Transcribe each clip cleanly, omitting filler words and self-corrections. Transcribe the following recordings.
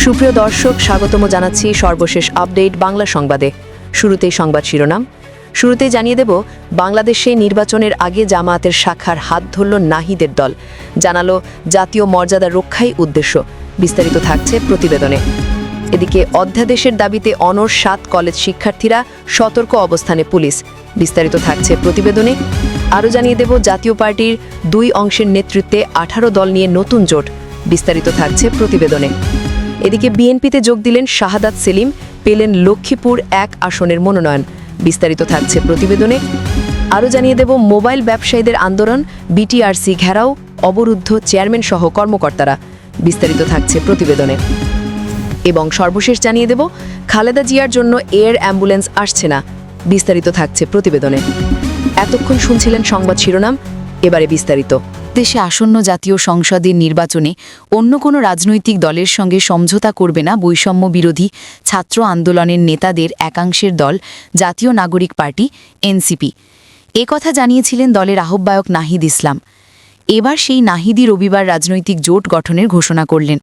সুপ্রিয় দর্শক, স্বাগতম জানাচ্ছি সর্বশেষ আপডেট বাংলা সংবাদে। শুরুতেই সংবাদ শিরোনাম। শুরুতেই জানিয়ে দেব, বাংলাদেশে নির্বাচনের আগে জামায়াতের শাখার হাত ধরল নাহিদের দল, জানালো জাতীয় মর্যাদা রক্ষাই উদ্দেশ্য। বিস্তারিত থাকছে প্রতিবেদনে। এদিকে অধ্যাদেশের দাবিতে অনড় 7 কলেজ শিক্ষার্থীরা, সতর্ক অবস্থানে পুলিশ। বিস্তারিত থাকছে প্রতিবেদনে। আরও জানিয়ে দেব, জাতীয় পার্টির 2 অংশের নেতৃত্বে 18 দল নিয়ে নতুন জোট। বিস্তারিত থাকছে প্রতিবেদনে। এদিকে বিএনপিতে যোগ দিলেন শাহাদাত সেলিম, পেলেন লক্ষ্মীপুর 1 আসনের মনোনয়ন। বিস্তারিত থাকছে প্রতিবেদনে। আরও জানিয়ে দেব, মোবাইল ব্যবসায়ীদের আন্দোলন, বিটিআরসি ঘেরাও, অবরুদ্ধ চেয়ারম্যান সহ কর্মকর্তারা। বিস্তারিত থাকছে প্রতিবেদনে। এবং সর্বশেষ জানিয়ে দেব, খালেদা জিয়ার জন্য এয়ার অ্যাম্বুলেন্স আসছে না। বিস্তারিত থাকছে প্রতিবেদনে। এতক্ষণ শুনছিলেন সংবাদ শিরোনাম, এবারে বিস্তারিত। দেশে আসন্ন জাতীয় সংসদের নির্বাচনে অন্য কোনো রাজনৈতিক দলের সঙ্গে সমঝোতা করবে না বৈষম্য বিরোধী ছাত্র আন্দোলনের নেতাদের একাংশের দল জাতীয় নাগরিক পার্টি এনসিপি। কথা জানিয়েছিলেন দলের আহ্বায়ক নাহিদ ইসলাম। এবার সেই নাহিদই রবিবার রাজনৈতিক জোট গঠনের ঘোষণা করলেন।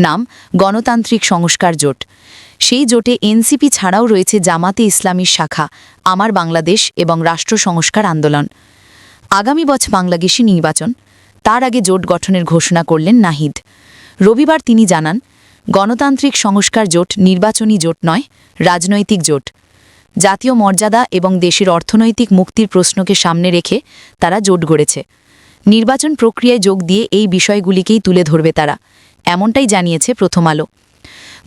নাম গণতান্ত্রিক সংস্কার জোট। সেই জোটে এনসিপি ছাড়াও রয়েছে জামাতে ইসলামীর শাখা আমার বাংলাদেশ এবং রাষ্ট্র সংস্কার আন্দোলন। আগামী বছর বাংলাদেশি নির্বাচন, তার আগে জোট গঠনের ঘোষণা করলেন নাহিদ। রবিবার তিনি জানান, গণতান্ত্রিক সংস্কার জোট নির্বাচনী জোট নয়, রাজনৈতিক জোট। জাতীয় মর্যাদা এবং দেশের অর্থনৈতিক মুক্তির প্রশ্নকে সামনে রেখে তারা জোট গড়েছে। নির্বাচন প্রক্রিয়ায় যোগ দিয়ে এই বিষয়গুলিকেই তুলে ধরবে তারা, এমনটাই জানিয়েছে প্রথম আলো।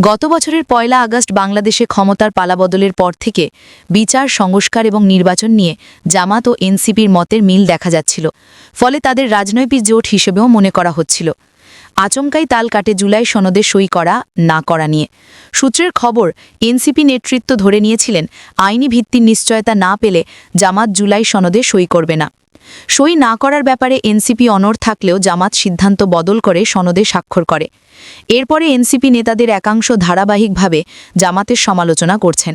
গত বছরের 1 আগস্ট বাংলাদেশে ক্ষমতার পালাবদলের পর থেকে বিচার, সংস্কার এবং নির্বাচন নিয়ে জামাত ও এনসিপির মতের মিল দেখা যাচ্ছিল, ফলে তাদের রাজনৈতিক জোট হিসেবেও মনে করা হচ্ছিল। আচমকাই তাল কাটে জুলাই সনদে সই করা না করা নিয়ে। সূত্রের খবর, এনসিপি নেতৃত্ব ধরে নিয়েছিলেন আইনি ভিত্তির নিশ্চয়তা না পেলে জামাত জুলাই সনদে সই করবে না। সই না করার ব্যাপারে এনসিপি অনড় থাকলেও জামাত সিদ্ধান্ত বদল করে সনদে স্বাক্ষর করে। এরপরে এনসিপি নেতাদের একাংশ ধারাবাহিকভাবে জামাতের সমালোচনা করছেন।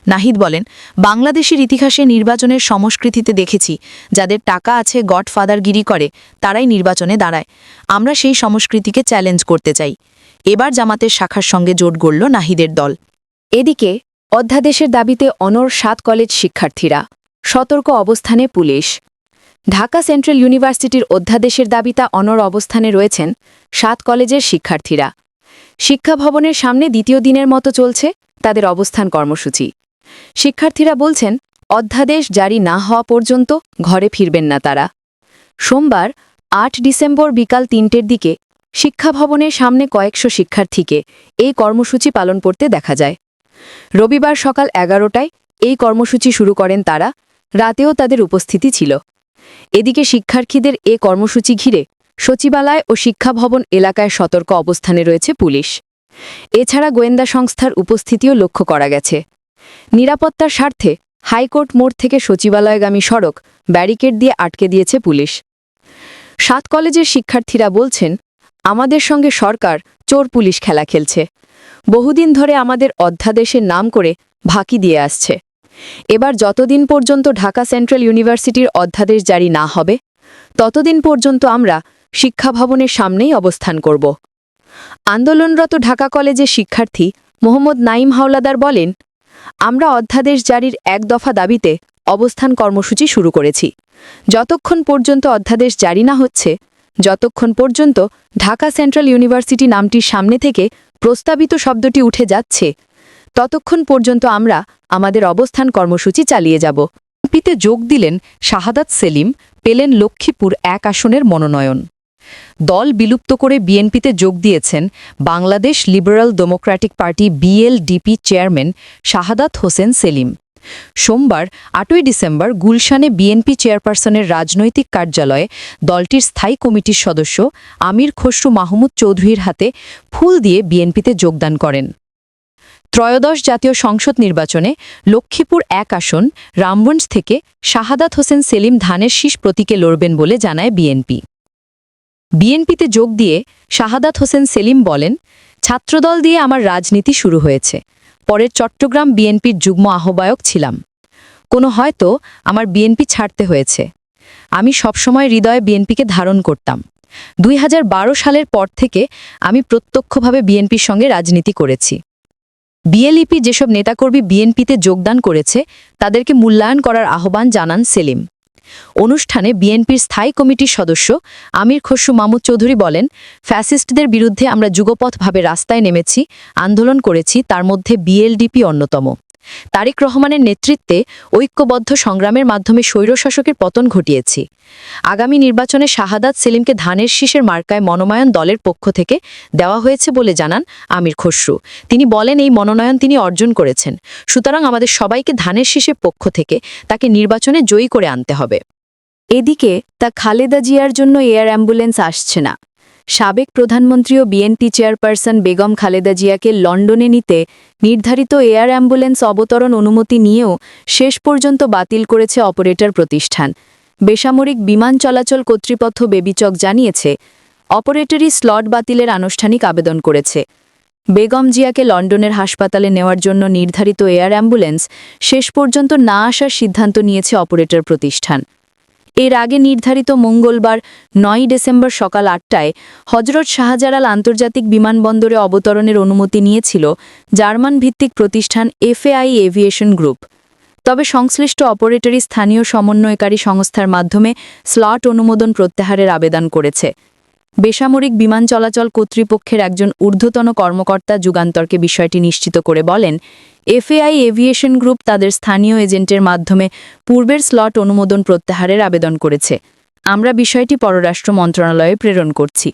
নাহিদ বলেন, বাংলাদেশের ইতিহাসে নির্বাচনের সংস্কৃতিতে দেখেছি, যাদের টাকা আছে, গডফাদারগিরি করে, তারাই নির্বাচনে দাঁড়ায়। আমরা সেই সংস্কৃতিকে চ্যালেঞ্জ করতে চাই। এবার জামাতের শাখার সঙ্গে জোট গড়ল নাহিদের দল। এদিকে অধ্যাদেশের দাবিতে অনড় 7 কলেজ শিক্ষার্থীরা, সতর্ক অবস্থানে পুলিশ। ঢাকা সেন্ট্রাল ইউনিভার্সিটির অধ্যাদেশের দাবিতে অনড় অবস্থানে রয়েছেন 7 কলেজের শিক্ষার্থীরা। শিক্ষা ভবনের সামনে দ্বিতীয় দিনের মতো চলছে তাদের অবস্থান কর্মসূচি। শিক্ষার্থীরা বলছেন, অধ্যাদেশ জারি না হওয়া পর্যন্ত ঘরে ফিরবেন না তারা। সোমবার 8 ডিসেম্বর বিকাল 3টের দিকে শিক্ষা ভবনের সামনে কয়েকশো শিক্ষার্থীকে এই কর্মসূচি পালন করতে দেখা যায়। রবিবার সকাল 11টায় এই কর্মসূচি শুরু করেন তারা, রাতেও তাদের উপস্থিতি ছিল। এদিকে শিক্ষার্থীদের এ কর্মসূচি ঘিরে সচিবালয় ও শিক্ষা ভবন এলাকায় সতর্ক অবস্থানে রয়েছে পুলিশ। এছাড়া গোয়েন্দা সংস্থার উপস্থিতিও লক্ষ্য করা গেছে। নিরাপত্তার স্বার্থে হাইকোর্ট মোড় থেকে সচিবালয়গামী সড়ক ব্যারিকেড দিয়ে আটকে দিয়েছে পুলিশ। 7 কলেজের শিক্ষার্থীরা বলছেন, আমাদের সঙ্গে সরকার চোর পুলিশ খেলা খেলছে। বহুদিন ধরে আমাদের অধ্যাদেশের নাম করে ফাঁকি দিয়ে আসছে। এবার যতদিন পর্যন্ত ঢাকা সেন্ট্রাল ইউনিভার্সিটির অধ্যাদেশ জারি না হবে, ততদিন পর্যন্ত আমরা শিক্ষা ভবনের সামনেই অবস্থান করব। আন্দোলনরত ঢাকা কলেজের শিক্ষার্থী মোহাম্মদ নাইম হাওলাদার বলেন, আমরা অধ্যাদেশ জারির 1 দফা দাবিতে অবস্থান কর্মসূচি শুরু করেছি। যতক্ষণ পর্যন্ত অধ্যাদেশ জারি না হচ্ছে, যতক্ষণ পর্যন্ত ঢাকা সেন্ট্রাল ইউনিভার্সিটি নামটির সামনে থেকে প্রস্তাবিত শব্দটি উঠে যাচ্ছে, ততক্ষণ পর্যন্ত আমরা আমাদের অবস্থান কর্মসূচি চালিয়ে যাব। বিএনপিতে যোগ দিলেন শাহাদাত সেলিম, পেলেন লক্ষ্মীপুর 1 আসনের মনোনয়ন। দল বিলুপ্ত করে বিএনপিতে যোগ দিয়েছেন Bangladesh Liberal Democratic Party BLDP chairman Shahadat Hossain Selim. সোমবার 8 ডিসেম্বর গুলশানে বিএনপি চেয়ারপারসনের রাজনৈতিক কার্যালয়ে দলটির স্থায়ী কমিটির সদস্য আমির খসরু মাহমুদ চৌধুরীর হাতে ফুল দিয়ে বিএনপিতে যোগদান করেন। ত্রয়োদশ জাতীয় সংসদ নির্বাচনে লক্ষ্মীপুর 1 আসন রামগঞ্জ থেকে শাহাদাত হোসেন সেলিম ধানের শীষ প্রতীকে লড়বেন বলে জানায় বিএনপি। বিএনপিতে যোগ দিয়ে শাহাদাত হোসেন সেলিম বলেন, ছাত্রদল দিয়ে আমার রাজনীতি শুরু হয়েছে। পরে চট্টগ্রাম বিএনপির যুগ্ম আহ্বায়ক ছিলাম। হয়তো আমার বিএনপি ছাড়তে হয়েছে। আমি সবসময় হৃদয়ে বিএনপিকে ধারণ করতাম। 2012 সালের পর থেকে আমি প্রত্যক্ষভাবে বিএনপির সঙ্গে রাজনীতি করেছি। বিএলইপি যেসব নেতাকর্মী বিএনপিতে যোগদান করেছে তাদেরকে মূল্যায়ন করার আহ্বান জানান সেলিম। অনুষ্ঠানে বিএনপির স্থায়ী কমিটির সদস্য আমির খসরু মাহমুদ চৌধুরী বলেন, ফ্যাসিস্টদের বিরুদ্ধে আমরা যুগপথভাবে রাস্তায় নেমেছি, আন্দোলন করেছি, তার মধ্যে বিএলডিপি অন্যতম। তারেক রহমানের নেতৃত্বে ঐক্যবদ্ধ সংগ্রামের মাধ্যমে স্বৈরশাসকের পতন ঘটিয়েছি। আগামী নির্বাচনে শাহাদাত সেলিমকে ধানের শীষের মার্কায় মনোনয়ন দলের পক্ষ থেকে দেওয়া হয়েছে বলে জানান আমির খসরু। তিনি বলেন, এই মনোনয়ন তিনি অর্জন করেছেন, সুতরাং আমাদের সবাইকে ধানের শীষের পক্ষ থেকে তাকে নির্বাচনে জয়ী করে আনতে হবে। এদিকে তা খালেদা জিয়ার জন্য এয়ার অ্যাম্বুলেন্স আসছে না। সাবেক প্রধানমন্ত্রী ও বিএনপি চেয়ারপারসন বেগম খালেদা জিয়াকে লন্ডনে নিতে নির্ধারিত এয়ার অ্যাম্বুলেন্স অবতরণ অনুমতি নিয়েও শেষ পর্যন্ত বাতিল করেছে অপারেটর প্রতিষ্ঠান। বেসামরিক বিমান চলাচল কর্তৃপক্ষ বেবিচক জানিয়েছে, অপারেটরই স্লট বাতিলের আনুষ্ঠানিক আবেদন করেছে। বেগম জিয়াকে লন্ডনের হাসপাতালে নেওয়ার জন্য নির্ধারিত এয়ার অ্যাম্বুলেন্স শেষ পর্যন্ত না আসার সিদ্ধান্ত নিয়েছে অপারেটর প্রতিষ্ঠান। এর আগে নির্ধারিত মঙ্গলবার 9 ডিসেম্বর সকাল 8টায় হজরত শাহজালাল আন্তর্জাতিক বিমানবন্দরে অবতরণের অনুমতি নিয়েছিল জার্মান ভিত্তিক প্রতিষ্ঠান এফএআই এভিয়েশন গ্রুপ। তবে সংশ্লিষ্ট অপারেটরই স্থানীয় সমন্বয়কারী সংস্থার মাধ্যমে স্লট অনুমোদন প্রত্যাহারের আবেদন করেছে। বেসামরিক বিমান চলাচল কর্তৃপক্ষের একজন ঊর্ধ্বতন কর্মকর্তা যুগান্তরকে বিষয়টি নিশ্চিত করে বলেন, এফএআই এভিয়েশন গ্রুপ তাদের স্থানীয় এজেন্টের মাধ্যমে পূর্বের স্লট অনুমোদন প্রত্যাহারের আবেদন করেছে। আমরা বিষয়টি পররাষ্ট্র মন্ত্রণালয়ে প্রেরণ করছি।